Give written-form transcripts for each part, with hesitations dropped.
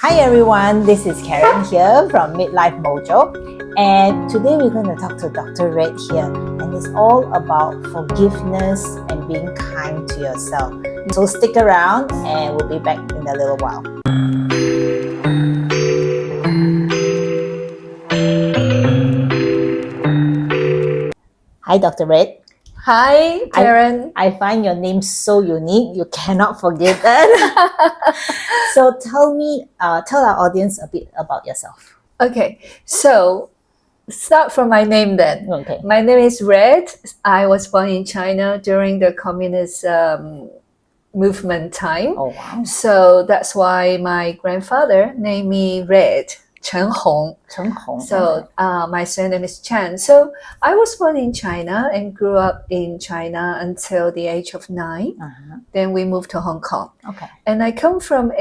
Hi everyone, this is Karen here from Midlife Mojo, and today we're going to talk to Dr. Red here, and it's all about forgiveness and being kind to yourself. So stick around and we'll be back in a little while. Hi Dr. Red. Hi, Karen. I find your name so unique. You cannot forget that. So tell our audience a bit about yourself. Okay, so start from my name then. Okay. My name is Red. I was born in China during the communist movement time. Oh wow. So that's why my grandfather named me Red, Chen Hong. Chen Hong. So my surname is Chen. So I was born in China and grew up in China until the age of 9. Then we moved to Hong Kong. Okay. And I come from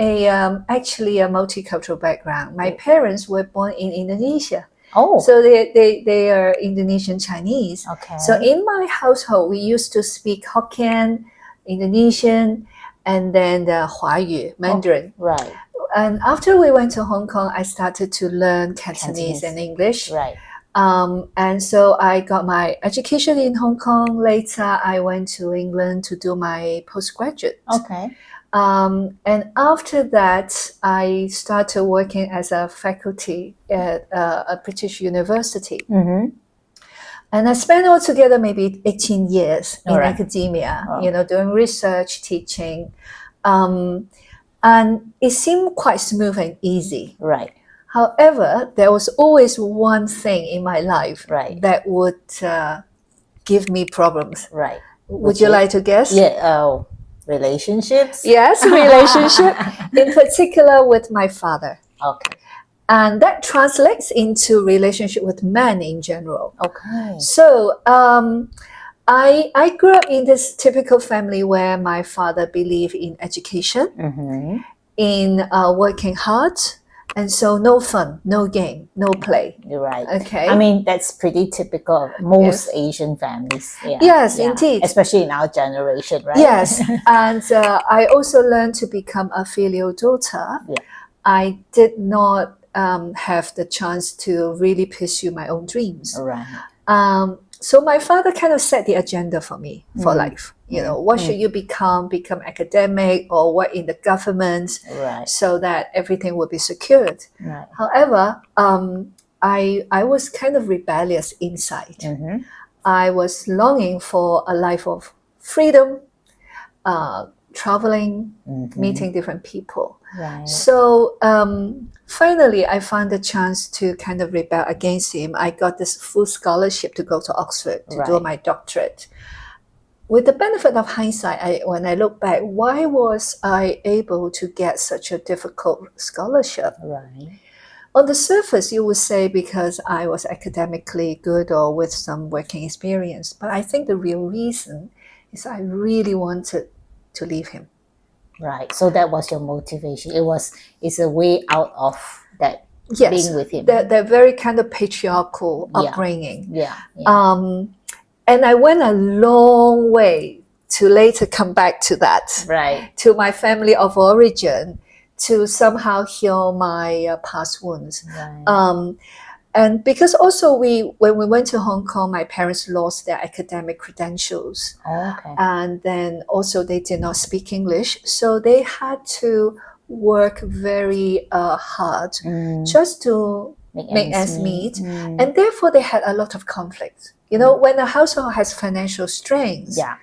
actually a multicultural background. My parents were born in Indonesia. Oh. So they are Indonesian Chinese. Okay. So in my household, we used to speak Hokkien, Indonesian, and then the Huayu, Mandarin. Oh, right. And after we went to Hong Kong, I started to learn Cantonese and English. Right. And so I got my education in Hong Kong. Later, I went to England to do my postgraduate. Okay. And after that, I started working as a faculty at a British university. Mm-hmm. And I spent altogether maybe 18 years in academia, Oh. Doing research, teaching. And it seemed quite smooth and easy. Right. However, there was always one thing in my life that would give me problems. Right. Would you like to guess? Yeah. Relationships. Yes, relationship. In particular with my father. Okay. And that translates into relationship with men in general. Okay. So I grew up in this typical family where my father believed in education, in working hard, and so no fun, no game, no play. You're right. Okay. I mean, that's pretty typical of most Asian families. Yeah. Yes, indeed. Especially in our generation, right? Yes. And I also learned to become a filial daughter. Yeah. I did not have the chance to really pursue my own dreams. Right. So my father kind of set the agenda for me for life. What should you become academic or work in the government, so that everything will be secured. Right. However, I was kind of rebellious inside. I was longing for a life of freedom, traveling, meeting different people. Right. So finally, I found the chance to kind of rebel against him. I got this full scholarship to go to Oxford to do my doctorate. With the benefit of hindsight, when I look back, why was I able to get such a difficult scholarship? Right. On the surface, you would say because I was academically good or with some working experience. But I think the real reason is I really wanted to leave him. Right. So that was your motivation. It's a way out of that being with him. That very kind of patriarchal upbringing. Yeah. And I went a long way to later come back to that. Right. To my family of origin, to somehow heal my past wounds. Right. And because also when we went to Hong Kong, my parents lost their academic credentials. Oh, okay. And then also they did not speak English. So they had to work very hard just to make ends meet. And therefore they had a lot of conflict. When a household has financial strains. Yeah,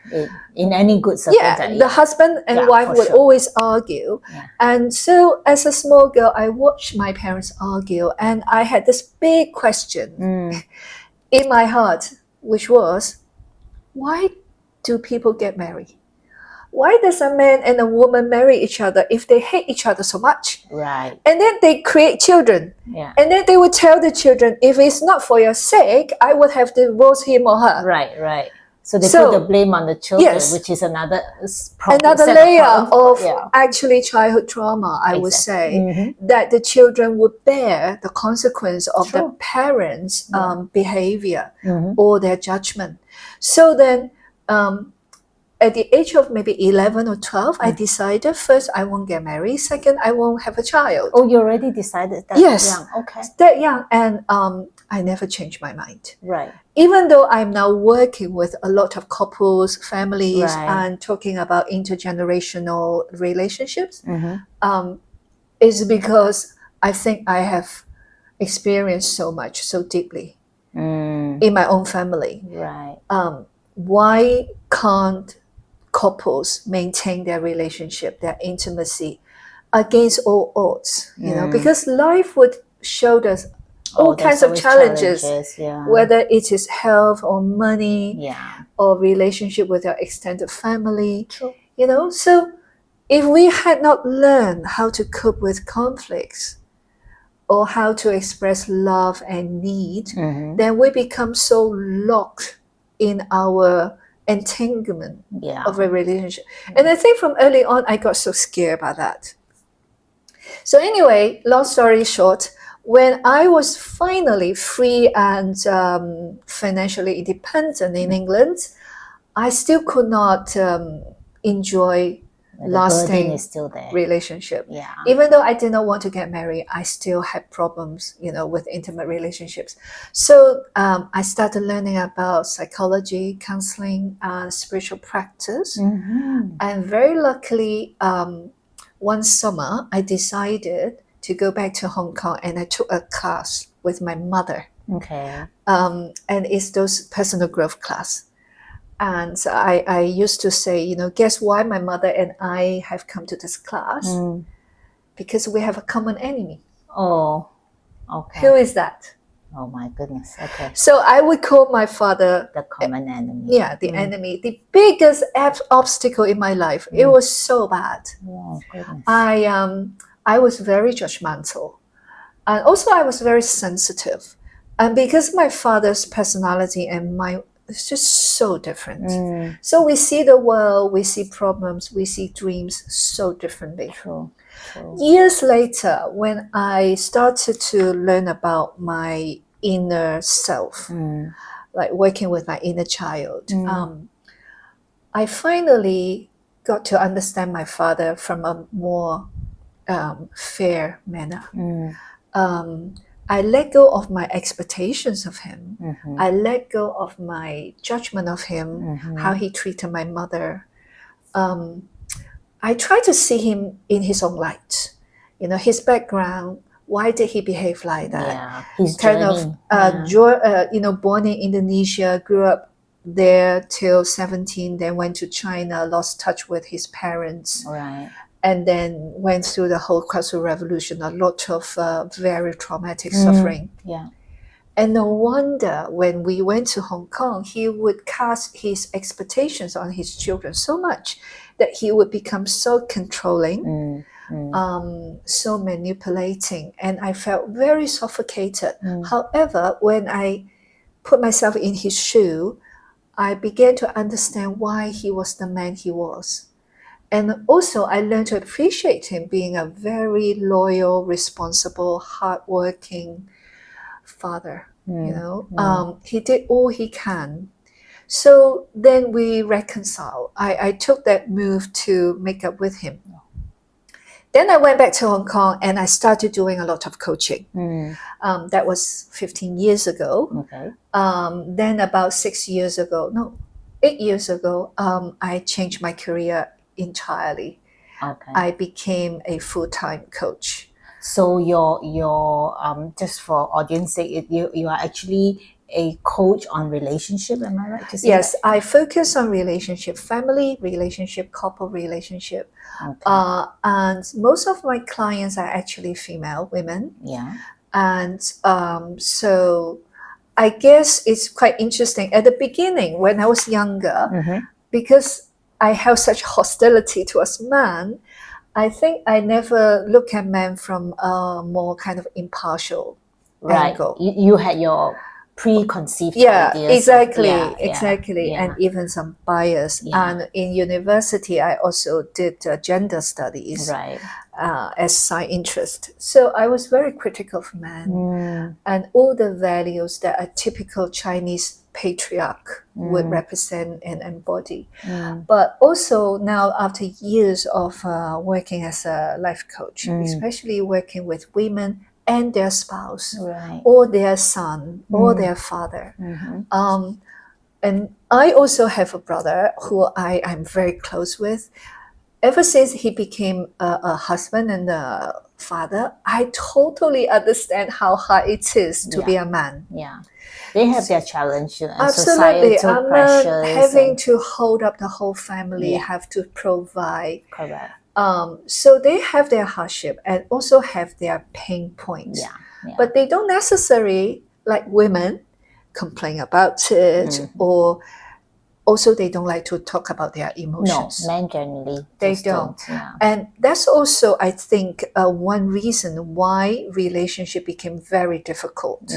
in any good circumstance. The husband and wife would always argue. Yeah. And so as a small girl, I watched my parents argue, and I had this big question in my heart, which was, why do people get married? Why does a man and a woman marry each other if they hate each other so much? Right. And then they create children. Yeah. And then they would tell the children, if it's not for your sake, I would have divorced him or her. Right. So they put the blame on the children, which is another layer of actually childhood trauma, I would say, that the children would bear the consequence of the parents' behavior or their judgment. So then at the age of maybe 11 or 12, I decided first, I won't get married. Second, I won't have a child. Oh, you already decided that Yes. young. Okay. That young. And I never changed my mind. Right. Even though I'm now working with a lot of couples, families, Right. and talking about intergenerational relationships, Mm-hmm. is because I think I have experienced so much, so deeply in my own family. Right. Why can't couples maintain their relationship, their intimacy against all odds? You know, because life would show us all kinds of challenges, yeah. whether it is health or money, Yeah. or relationship with our extended family. True. You know, so if we had not learned how to cope with conflicts or how to express love and need, then we become so locked in our entanglement of a relationship. And I think from early on, I got so scared about that. So anyway, long story short, when I was finally free and financially independent in England, I still could not enjoy lasting is still there. relationship. Yeah. Even though I did not want to get married, I still had problems, you know, with intimate relationships. So I started learning about psychology, counseling, and spiritual practice. And very luckily, one summer, I decided to go back to Hong Kong, and I took a class with my mother. Okay. And it's those personal growth class. And so I used to say, you know, guess why my mother and I have come to this class? Because we have a common enemy. Oh, okay. Who is that? Oh my goodness. Okay. So I would call my father the common enemy. Yeah, the enemy, the biggest obstacle in my life. It was so bad. Oh goodness. I was very judgmental, and also I was very sensitive, and because my father's personality and mine is just so different. So we see the world, we see problems, we see dreams so differently. True. Years later, when I started to learn about my inner self, like working with my inner child, I finally got to understand my father from a more fair manner. I let go of my expectations of him. I let go of my judgment of him, how he treated my mother. I try to see him in his own light. You know, his background. Why did he behave like that? Yeah, his kind journey. You know, born in Indonesia, grew up there till 17, then went to China, lost touch with his parents. Right. And then went through the whole Cultural Revolution, a lot of very traumatic suffering. Yeah. And no wonder when we went to Hong Kong, he would cast his expectations on his children so much that he would become so controlling, so manipulating. And I felt very suffocated. However, when I put myself in his shoe, I began to understand why he was the man he was. And also, I learned to appreciate him being a very loyal, responsible, hardworking father. You know, he did all he can. So then we reconciled. I took that move to make up with him. Then I went back to Hong Kong and I started doing a lot of coaching. That was 15 years ago. Okay. Then about 8 years ago, I changed my career entirely. Okay. I became a full-time coach. So your just for audience sake, you are actually a coach on relationship, am I right to say Yes, that? I focus on relationship, family relationship, couple relationship. Okay. And most of my clients are actually female women. Yeah. And so I guess it's quite interesting. At the beginning, when I was younger, because I have such hostility towards men, I think I never look at men from a more kind of impartial angle. You had your preconceived Exactly. ideas. And even some bias. And in university, I also did gender studies as side interest. So I was very critical of men and all the values that are typical Chinese patriarch would represent and embody. But also now, after years of working as a life coach, especially working with women and their spouse, or their son, or their father. And I also have a brother who I'm very close with. Ever since he became a husband and a father, I totally understand how hard it is to be a man. Yeah. They have their challenges and Absolutely. societal pressures. Having to hold up the whole family, have to provide. Correct. So they have their hardship and also have their pain points. But they don't necessarily, like women, complain about it, or also they don't like to talk about their emotions. No, men generally they don't. And that's also, I think, one reason why relationship became very difficult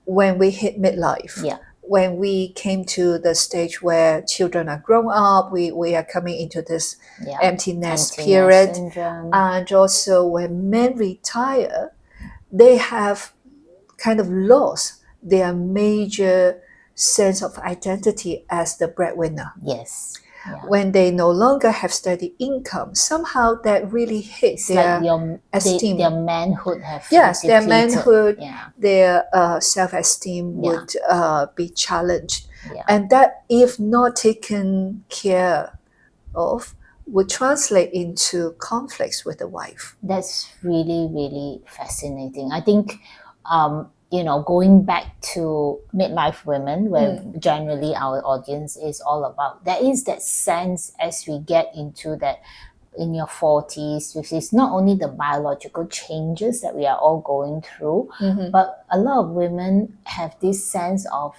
when we hit midlife. When we came to the stage where children are grown up, we are coming into this empty nest period. And also when men retire, they have kind of lost their major sense of identity as the breadwinner. When they no longer have steady income, somehow that really hits their esteem. Their manhood have their manhood, their self-esteem would be challenged. And that, if not taken care of, would translate into conflicts with the wife. That's really, really fascinating. I think going back to midlife women, where generally our audience is all about, there is that sense as we get into that in your 40s, which is not only the biological changes that we are all going through, but a lot of women have this sense of,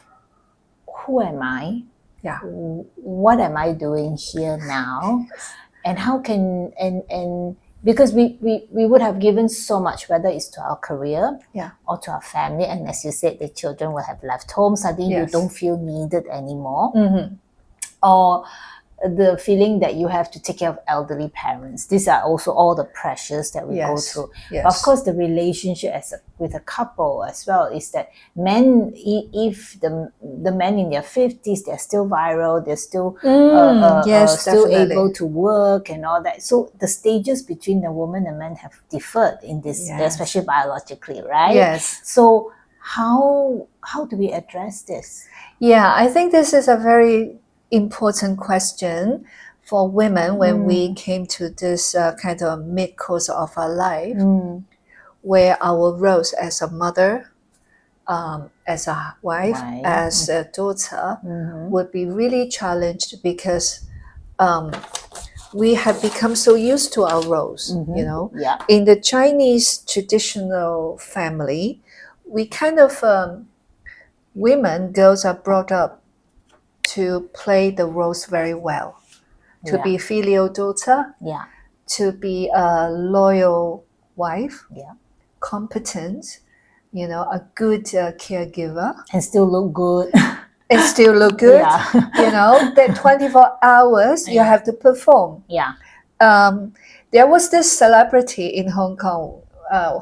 who am I? What am I doing here now? And how can, and because we would have given so much, whether it's to our career or to our family. And as you said, the children will have left home. Suddenly you don't feel needed anymore. Or the feeling that you have to take care of elderly parents. These are also all the pressures that we go through. But of course, the relationship with a couple as well is that men, if the men in their 50s, they're still viral, they're still still able to work and all that. So the stages between the woman and man have differed in this, especially biologically, right? So how do we address this? I think this is a very important question for women when we came to this kind of mid-course of our life, where our roles as a mother, as a wife, as a daughter, would be really challenged, because we have become so used to our roles. In the Chinese traditional family, we kind of girls are brought up to play the roles very well, to be filial daughter, to be a loyal wife, competent, a good caregiver, and still look good. That 24 hours you have to perform. There was this celebrity in Hong Kong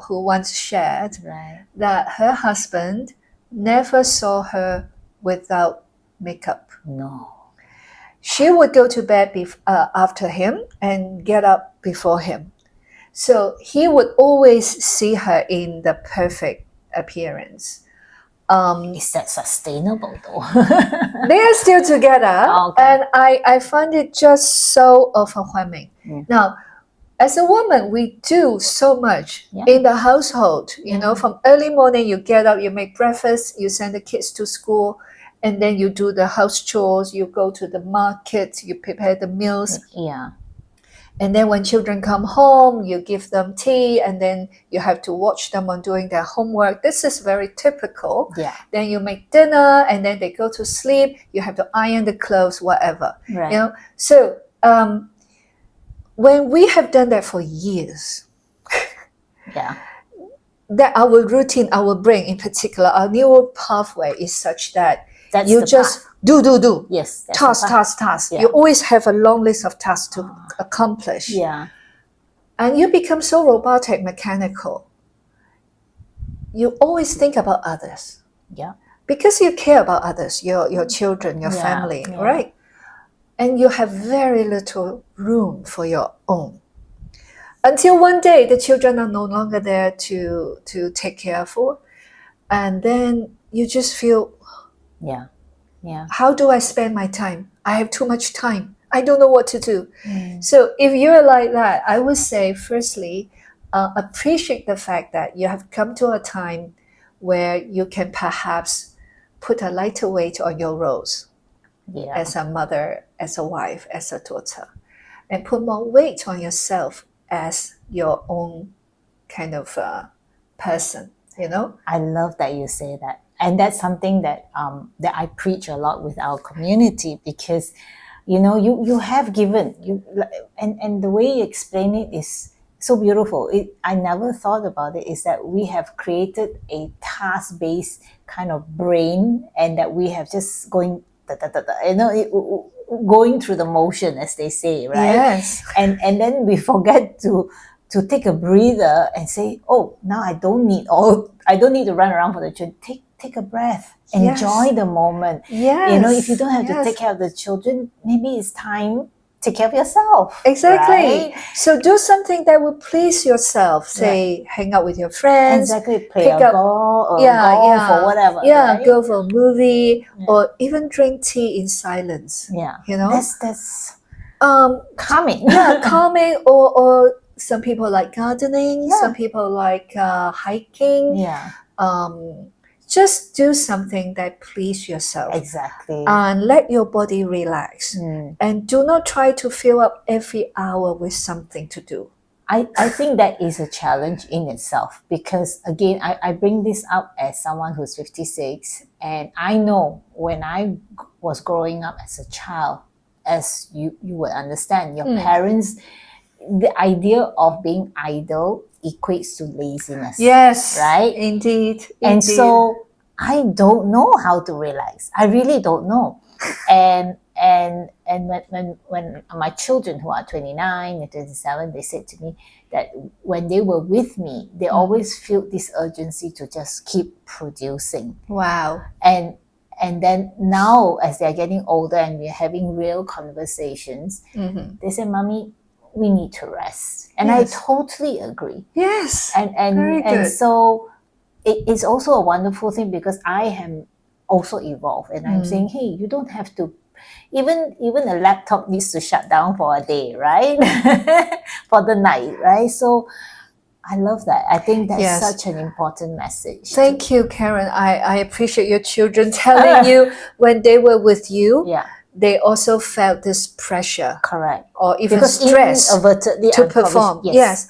who once shared that her husband never saw her without makeup. She would go to bed after him and get up before him. So he would always see her in the perfect appearance. Is that sustainable though? They are still together, and I find it just so overwhelming. Now, as a woman, we do so much in the household. From early morning, you get up, you make breakfast, you send the kids to school, and then you do the house chores, you go to the market, you prepare the meals. And then when children come home, you give them tea, and then you have to watch them on doing their homework. This is very typical. Then you make dinner, and then they go to sleep. You have to iron the clothes, whatever. So when we have done that for years, that our routine, our brain in particular, our neural pathway is such that you just do. Task. You always have a long list of tasks to accomplish. And you become so robotic, mechanical. You always think about others. because you care about others, your children, your family, right? And you have very little room for your own. Until one day the children are no longer there to take care for. And then you just feel, how do I spend my time? I have too much time. I don't know what to do. So if you're like that, I would say, firstly, appreciate the fact that you have come to a time where you can perhaps put a lighter weight on your roles as a mother, as a wife, as a daughter, and put more weight on yourself as your own kind of person, you know? I love that you say that. And that's something that that I preach a lot with our community, because you have given and the way you explain it is so beautiful. I never thought about it, is that we have created a task-based kind of brain, and that we have just going going through the motion, as they say, right? Yes. And then we forget to take a breather and say, oh, now I don't need to run around for the children. Take a breath. Enjoy the moment. Yes. If you don't have to take care of the children, maybe it's time to take care of yourself. Exactly. Right? So do something that will please yourself. Say, hang out with your friends. Exactly. Play golf or whatever. Right? Go for a movie, or even drink tea in silence. Yeah. You know? That's calming. Yeah, calming, or some people like gardening, some people like hiking. Yeah. Just do something that please yourself. Exactly. And let your body relax. And do not try to fill up every hour with something to do. I think that is a challenge in itself, because again, I bring this up as someone who's 56, and I know when I was growing up as a child, as you would understand, your parents, the idea of being idle equates to laziness. Yes. Right? Indeed. And so I don't know how to relax. I really don't know. And when my children, who are 29 and 27, they said to me that when they were with me, they always felt this urgency to just keep producing. Wow. And then now, as they're getting older and we're having real conversations, they say, Mommy, we need to rest. And I totally agree. Yes. And so it's also a wonderful thing, because I am also evolved, and I'm saying, hey, you don't have to, even a laptop needs to shut down for a day, right? For the night, right? So I love that. I think that's such an important message. Thank you, Karen. I appreciate your children telling you when they were with you, they also felt this pressure. Correct. Or even stress to perform. Yes.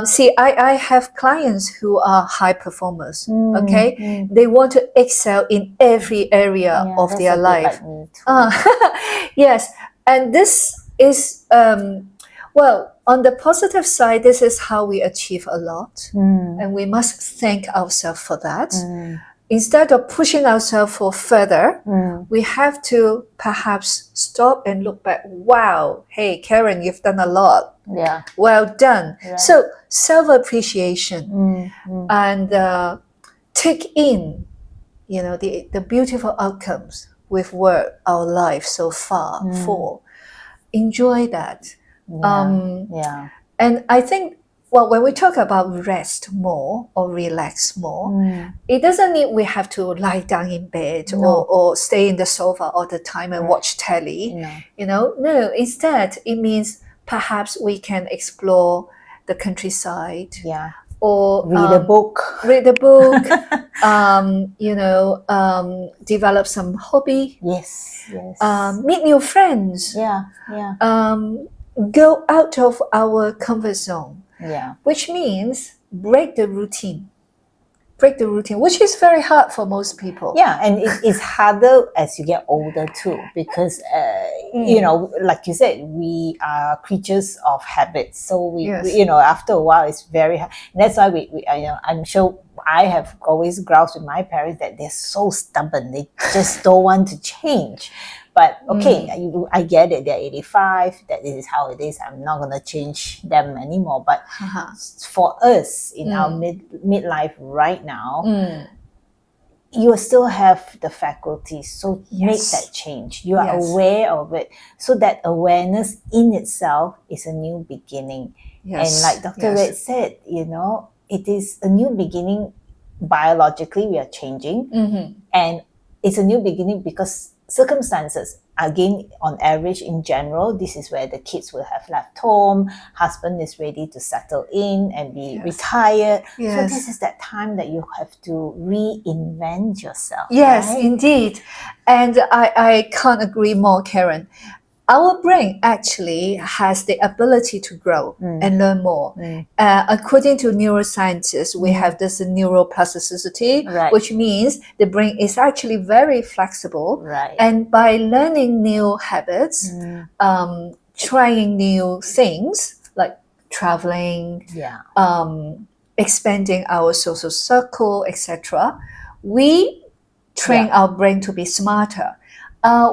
See, I have clients who are high performers. Okay, they want to excel in every area of their life. Like yes, and this is well, on the positive side, this is how we achieve a lot, and we must thank ourselves for that. Instead of pushing ourselves for further, we have to perhaps stop and look back. Wow, hey, Karen, you've done a lot. Yeah. Well done. Right. So self-appreciation and take in, the beautiful outcomes we've worked our life so far for. Enjoy that. And I think, well, when we talk about rest more or relax more, it doesn't mean we have to lie down in bed or stay in the sofa all the time and watch telly. No, instead it means perhaps we can explore the countryside. Or read a book. Develop some hobby. Yes. Meet new friends. Go out of our comfort zone. Which means break the routine, which is very hard for most people. And it's harder as you get older too, because like you said, we are creatures of habits. So we after a while it's very hard. And that's why we I'm sure I have always groused with my parents that they're so stubborn. They just don't want to change. But okay, I get it. They're 85. That is how it is. I'm not going to change them anymore. But for us in our midlife right now, you still have the faculties, so make Yes. that change. You are Yes. aware of it, so that awareness in itself is a new beginning. Yes. And like Dr. Yes. Red said, it is a new beginning. Biologically we are changing, and it's a new beginning because circumstances, again, on average, in general, this is where the kids will have left home, husband is ready to settle in and be retired. Yes. So this is that time that you have to reinvent yourself. Yes, right? indeed. And I can't agree more, Karen. Our brain actually has the ability to grow and learn more. According to neuroscientists, we have this neuroplasticity, Right. which means the brain is actually very flexible. Right. And by learning new habits, trying new things like traveling, Yeah. expanding our social circle, etc., we train our brain to be smarter.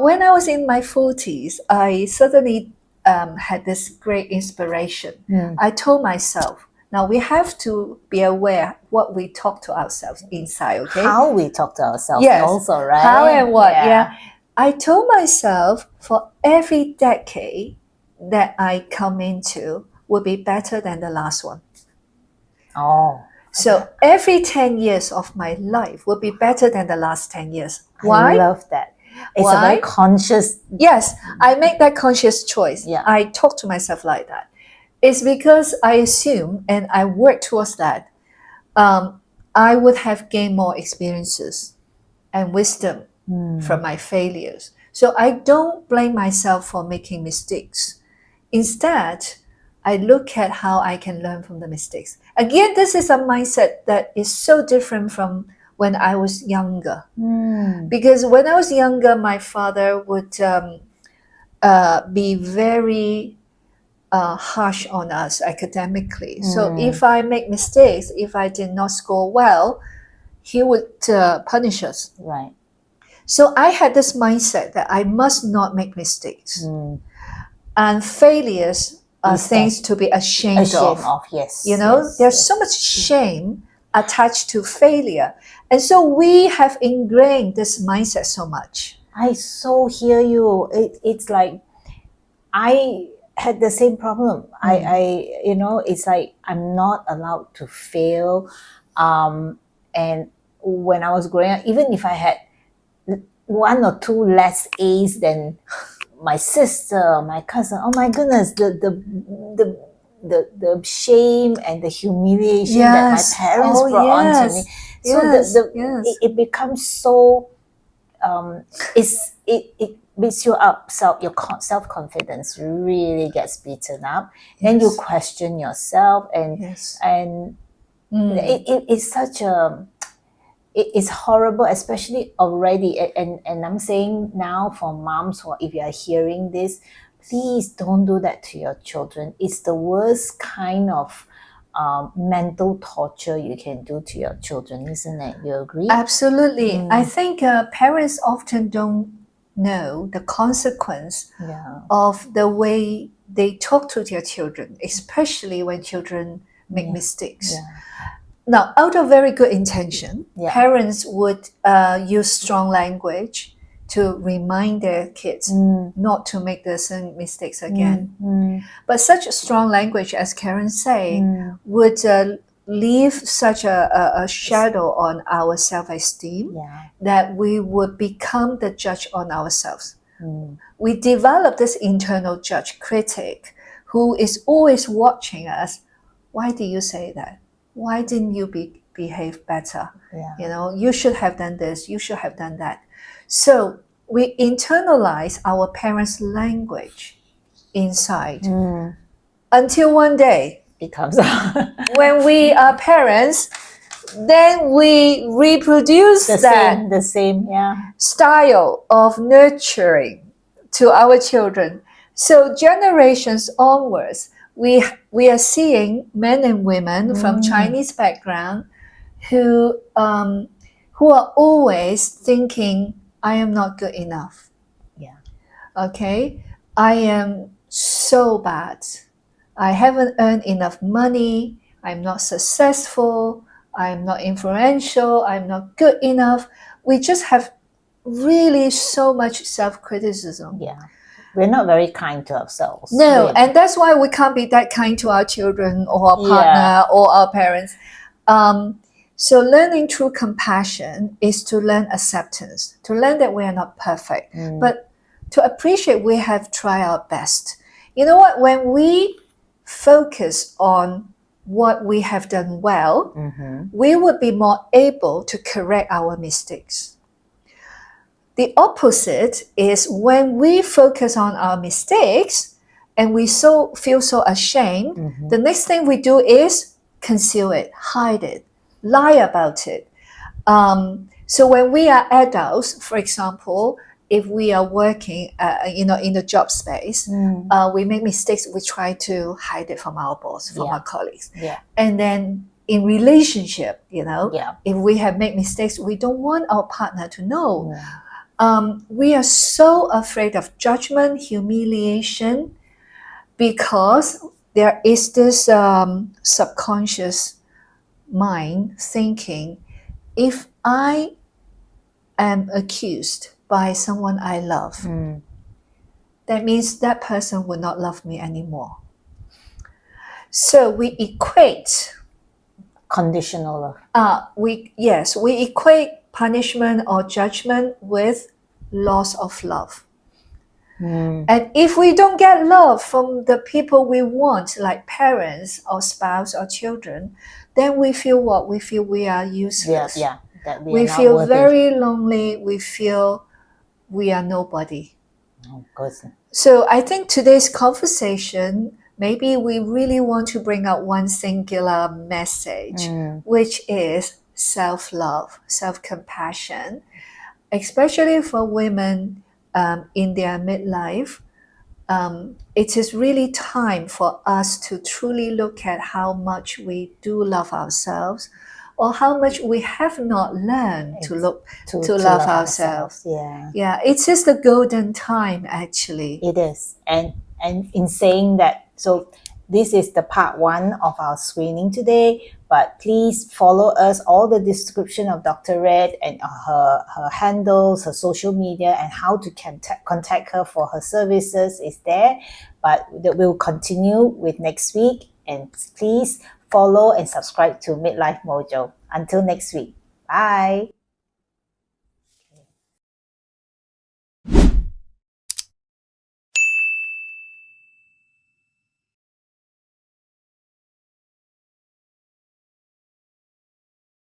When I was in my 40s, I suddenly had this great inspiration. I told myself, now we have to be aware what we talk to ourselves inside, okay? How we talk to ourselves also, right? How and what, I told myself for every decade that I come into will be better than the last one. Oh. So every 10 years of my life will be better than the last 10 years. Why? I love that. It's Why? a very conscious. Yes, I make that conscious choice. Yeah. I talk to myself like that. It's because I assume and I work towards that. I would have gained more experiences and wisdom from my failures. So I don't blame myself for making mistakes. Instead, I look at how I can learn from the mistakes. Again, this is a mindset that is so different from when I was younger. Because when I was younger, my father would be very harsh on us academically. So if I make mistakes, if I did not score well, he would punish us. Right. So I had this mindset that I must not make mistakes. And failures are things to be ashamed of. Yes. There's so much shame attached to failure. And so we have ingrained this mindset so much. I so hear you. It's like I had the same problem. It's like I'm not allowed to fail. And when I was growing up, even if I had one or two less A's than my sister, my cousin, oh my goodness, the shame and the humiliation that my parents brought on to me. So it becomes so it beats you up. Your self-confidence really gets beaten up. Then you question yourself, and it's such a it's horrible, especially already. And I'm saying now for moms, or if you are hearing this, please don't do that to your children. It's the worst kind of mental torture you can do to your children, isn't it? You agree? Absolutely. I think parents often don't know the consequence of the way they talk to their children, especially when children make mistakes. Now, out of very good intention, parents would use strong language to remind their kids not to make the same mistakes again. But such strong language, as Karen said, would leave such a shadow on our self-esteem that we would become the judge on ourselves. We develop this internal judge, critic, who is always watching us. Why do you say that? Why didn't you behave better? You should have done this, you should have done that. So we internalize our parents' language inside until one day becomes when we are parents, then we reproduce the same style of nurturing to our children. So generations onwards, we are seeing men and women from Chinese background who are always thinking, I am not good enough. Okay, I am so bad. I haven't earned enough money. I'm not successful. I'm not influential, I'm not good enough. We just have really so much self-criticism. Yeah. We're not very kind to ourselves. No, really. and that's why we can't be that kind to our children or our partner Yeah. or our parents. So learning through compassion is to learn acceptance, to learn that we are not perfect, but to appreciate we have tried our best. You know what? When we focus on what we have done well, we would be more able to correct our mistakes. The opposite is when we focus on our mistakes and we feel so ashamed, the next thing we do is conceal it, hide it, lie about it. So when we are adults, for example, if we are working, in the job space, we make mistakes. We try to hide it from our boss, from our colleagues, and then in relationship, if we have made mistakes, we don't want our partner to know. We are so afraid of judgment, humiliation, because there is this subconscious mind thinking, if I am accused by someone I love, that means that person will not love me anymore. So we equate conditional love. We equate punishment or judgment with loss of love. And if we don't get love from the people we want, like parents or spouse or children, then we feel what? We feel we are useless. That we feel very lonely. We feel we are nobody. Oh, goodness. So I think today's conversation, maybe we really want to bring out one singular message, which is self-love, self-compassion, especially for women in their midlife. It is really time for us to truly look at how much we do love ourselves, or how much we have not learned to love ourselves. Yeah, it is the golden time, actually. It is. And in saying that, so this is the part 1 of our screening today, but please follow us. All the description of Dr. Red and her handles, her social media, and how to contact her for her services is there. But we'll continue with next week, and please follow and subscribe to Midlife Mojo. Until next week. Bye.